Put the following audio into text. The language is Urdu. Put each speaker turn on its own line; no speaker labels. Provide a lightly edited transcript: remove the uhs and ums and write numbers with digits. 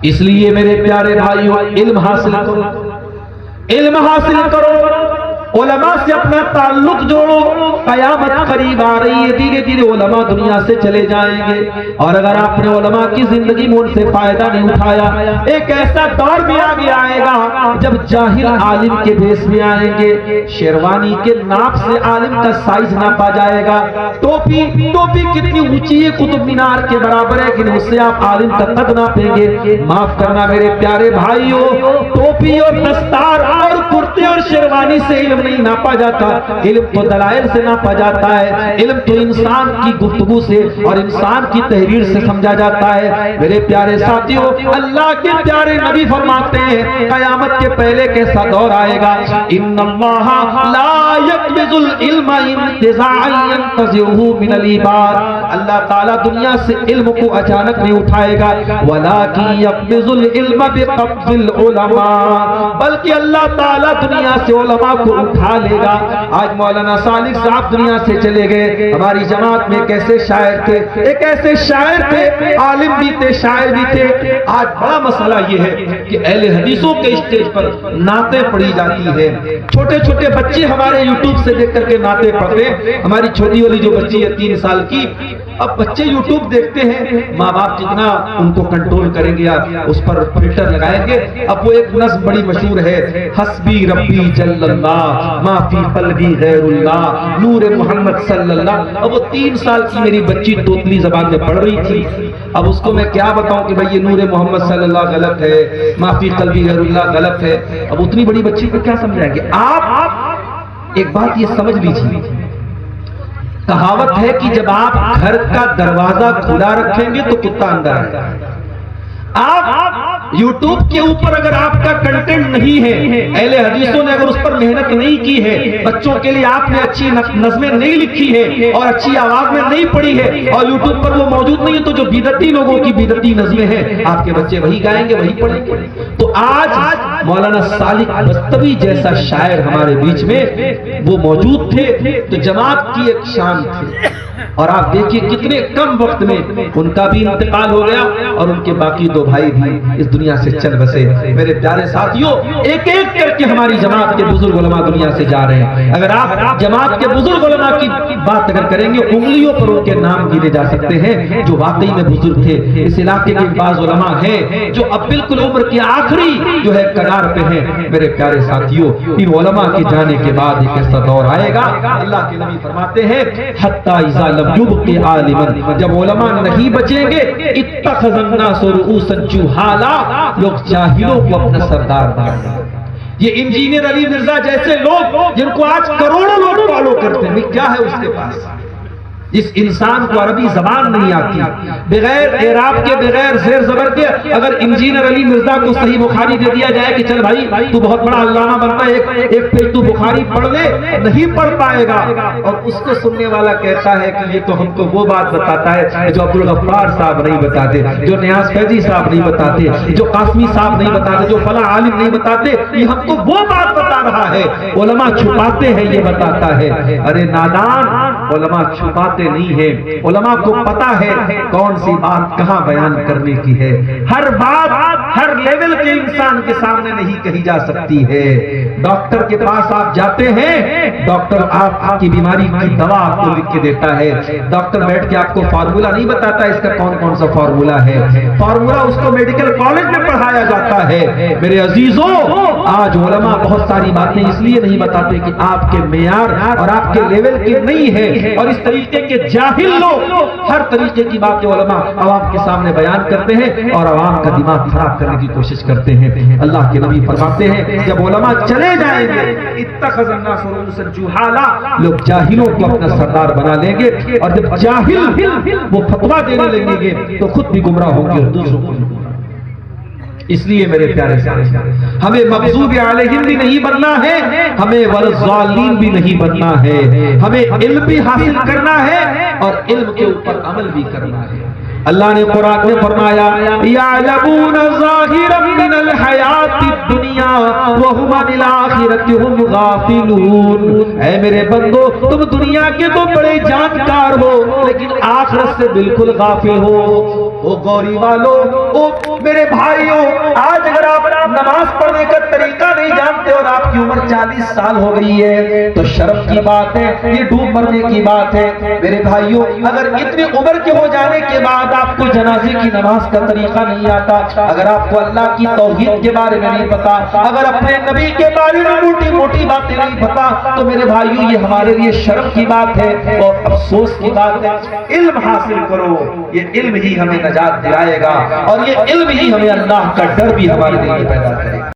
اس لیے میرے پیارے بھائیوں علم حاصل کرو، علم حاصل کرو، علماء سے اپنا تعلق جوڑو۔ قیامت قریب آ رہی ہے، دھیرے دھیرے علماء دنیا سے چلے جائیں گے، اور اگر آپ نے علماء کی زندگی میں ان سے فائدہ نہیں اٹھایا، ایک ایسا دور بھی آگے آئے گا جب جاہل عالم کے بھیس میں آئیں گے، شیروانی کے ناپ سے عالم کا سائز ناپا جائے گا، ٹوپی کتنی اونچی ہے، قطب مینار کے برابر ہے، لیکن اس سے آپ عالم کا قد ناپیں گے۔ معاف کرنا میرے پیارے بھائیوں، ٹوپی اور دستار اور کرتے اور شیروانی سے علم نہیں ناپا جاتا، علم تو دلائل سے ناپا جاتا ہے، علم تو انسان کی گفتگو سے اور انسان کی تحریر سے سمجھا جاتا ہے۔ میرے پیارے ساتھیوں، اللہ کے پیارے نبی فرماتے ہیں قیامت کے پہلے کیسا دور آئے گا، ان اللہ لا یقبض العلم انتزاعا ينتزعه من العباد، اللہ تعالیٰ دنیا سے علم کو اچانک نہیں اٹھائے گا، ولکن یقبض العلم بقبض العلماء، بلکہ اللہ تعالیٰ دنیا سے علماء کو اٹھا لے گا۔ آج مولانا صالح صاحب دنیا سے چلے گئے، ہماری جماعت میں ایک ایسے شاعر تھے، ایک ایسے شاعر تھے، عالم بھی تھے، شاعر بھی تھے۔ آج بڑا مسئلہ یہ ہے کہ اہل حدیثوں کے اسٹیج پر نعتیں پڑھی جاتی ہے، چھوٹے چھوٹے بچے ہمارے یوٹیوب سے دیکھ کر کے نعتیں پڑھتے ہیں۔ ہماری چھوٹی والی جو بچی ہے 3 سال کی، اب بچے یوٹیوب دیکھتے ہیں، ماں باپ جتنا ان کو کنٹرول کریں گے، اس پر فلٹر لگائیں گے۔ اب وہ ایک نظم بڑی مشہور ہے، حسبی ربی جل اللہ ما فی قلبی غیر اللہ نور محمد صلی اللہ۔ اب وہ 3 سال کی میری بچی توتلی زبان میں پڑھ رہی تھی، اب اس کو میں کیا بتاؤں کہ بھئی یہ نور محمد صلی اللہ غلط ہے، ما فی قلبی غیر اللہ غلط ہے۔ اب اتنی بڑی بچی کو کیا سمجھائیں گے؟ آپ ایک بات یہ سمجھ لیجیے، کہاوت ہے کہ جب آپ گھر کا دروازہ کھلا رکھیں گے تو کتا اندر آئے گا۔ آپ یوٹیوب کے اوپر اگر آپ کا کنٹینٹ نہیں ہے، اہل حدیثوں نے اگر اس پر محنت نہیں کی ہے، بچوں کے لیے آپ نے اچھی نظمیں نہیں لکھی ہے اور اچھی آواز میں نہیں پڑھی ہے، اور یوٹیوب پر وہ موجود نہیں ہے، تو جو بدعتی لوگوں کی بدعتی نظمیں ہیں آپ کے بچے وہی گائیں گے، وہی پڑھیں گے۔ تو آج مولانا صالح بستوی جیسا شاعر ہمارے بیچ میں وہ موجود تھے، تو جماعت کی ایک شان تھی، اور آپ دیکھیے کتنے کم وقت میں ان کا بھی انتقال ہو گیا اور ان کے باقی 2 بھائی بھی اس دنیا سے چل بسے۔ میرے پیارے ساتھیوں، ایک ایک کر کے ہماری جماعت کے بزرگ علماء دنیا سے جا رہے ہیں۔ اگر آپ جماعت کے بزرگ علماء کی بات اگر کریں گے، انگلیوں پر ان کے نام گنے جا سکتے ہیں جو واقعی میں بزرگ تھے۔ اس علاقے کے بعض علماء ہیں جو اب بالکل عمر کی آخری جو ہے کگار پہ ہیں۔ میرے پیارے ساتھیوں، ان علماء کے جانے کے بعد ایک ایسا دور آئے گا، اللہ کے نبی فرماتے ہیں حتی اذا لم یبق عالما، جب علماء نہیں بچیں گے، اتخذ الناس رؤوسا جہالا، لوگ جاہلوں کو اپنا سردار بنائیں گے۔ یہ انجینئر علی مرزا جیسے لوگ جن کو آج کروڑوں لوگ فالو کرتے ہیں، کیا ہے اس کے پاس؟ جس انسان کو عربی زبان نہیں آتی، بغیر اعراب کے، بغیر زیر زبر کے، اگر انجینئر علی مرزا کو صحیح بخاری دے دیا جائے کہ چل بھائی تو بہت بڑا علامہ بنتا ہے، ایک پیج تو بخاری پڑھ لے، نہیں پڑھ پائے گا، اور اس کو سننے والا کہتا ہے کہ یہ تو ہم کو وہ بات بتاتا ہے جو عبدالغفار صاحب نہیں بتاتے، جو نیاز فیضی صاحب نہیں بتاتے، جو قاسمی صاحب نہیں بتاتے، جو فلاں عالم نہیں بتاتے، یہ ہم کو وہ بات بتا رہا ہے۔ علماء چھپاتے ہیں یہ بتاتا ہے۔ ارے نادان، علماء چھپاتے نہیں ہے، علماء کو پتا ہے کون سی بات کہاں بیان کرنے کی ہے۔ ہر بات ہر لیول کے انسان کے سامنے نہیں کہی جا سکتی ہے۔ ڈاکٹر کے پاس آپ جاتے ہیں، ڈاکٹر آپ کی بیماری کی دوا آپ کو لکھ کے دیتا ہے، ڈاکٹر بیٹھ کے آپ کو فارمولا نہیں بتاتا اس کا کون کون سا فارمولا ہے، فارمولا اس کو میڈیکل کالج میں پڑھایا جاتا ہے۔ میرے عزیزوں، آج علماء بہت ساری باتیں اس لیے نہیں بتاتے کہ آپ کے معیار اور آپ کے لیول کی نہیں ہے، اور اس طریقے کے جاہل لوگ ہر طریقے کی باتیں علماء عوام کے سامنے بیان کرتے ہیں اور عوام کا دماغ خراب کرنے کی کوشش کرتے ہیں۔ اللہ کے نبی فرماتے ہیں جب علماء چلے جائیں گے، اتخذ الناس رؤوسا جہالا، لوگ جاہلوں کو اپنا سردار بنا لیں گے، اور جب جاہل وہ فتویٰ دینے لگیں گے تو خود بھی گمراہ ہوں گے اور دوسروں کو۔ اس لیے میرے پیارے ساتھیوں، ہمیں مغضوب علیہم بھی نہیں بننا ہے، ہمیں والضالین بھی نہیں بننا ہے، ہمیں علم بھی حاصل کرنا ہے اور علم کے اوپر عمل بھی کرنا ہے۔ اللہ نے قرآن میں فرمایا یعلمون ظاہرا من الحیات الدنیا وہم عن الآخرۃ ہم غافلون۔ اے میرے بندو تم دنیا کے تو بڑے جانکار ہو لیکن آخرت سے بالکل غافل ہو۔ او گوری والو، او میرے بھائیو، آج اگر آپ نماز پڑھنے کا طریقہ نہیں جانتے اور آپ کی عمر 40 سال ہو گئی ہے تو شرم کی بات ہے، یہ ڈوب مرنے کی بات ہے۔ میرے بھائیو، اگر اتنی عمر کے ہو جانے کے بعد آپ کو جنازے کی نماز کا طریقہ نہیں آتا، اگر آپ کو اللہ کی توحید کے بارے میں نہیں پتا، اگر اپنے نبی کے بارے میں موٹی موٹی باتیں نہیں پتا، تو میرے بھائیو یہ ہمارے لیے شرم کی بات ہے اور افسوس کی بات ہے۔ علم حاصل کرو، یہ علم ہی ہمیں نجات دلائے گا اور یہ علم ہی ہمیں اللہ کا ڈر بھی ہمارے دل میں پیدا کرے گا۔